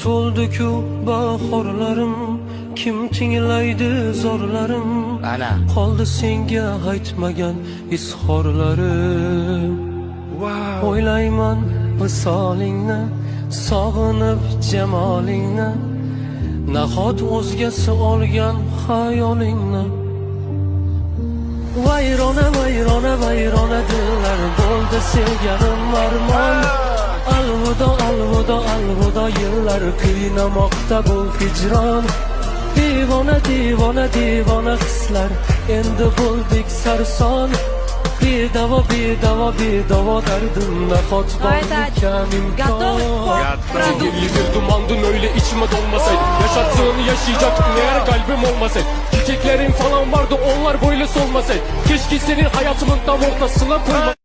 Soldu-ku bahorlarim, kim tinglaydi zorlarim. Ana Qoldi senga aytmagan izhorlarim. O'ylayman visolingni, sog'inib jamolingni, nahot o'zgasi olgan xayolingni. Vayrona vayrona vayrona dillar bo'ldi sevganim armon. Alvido alvido alvido yillar qiynamoqda bu hijron. Divona divona divona hislar endi bo'ldik sarson. Bedavo bedavo bedavo derdim nahot bormikan imkon. Zehirlidir dumandın öyle içime dolmasaydı, yaşattığını yaşayacaktım eğer kalbim olmasaydı. Çiçeklerin falan vardı onlar böyle solmasaydı. Keşke senin hayatımın tam ortasına koymasaydı.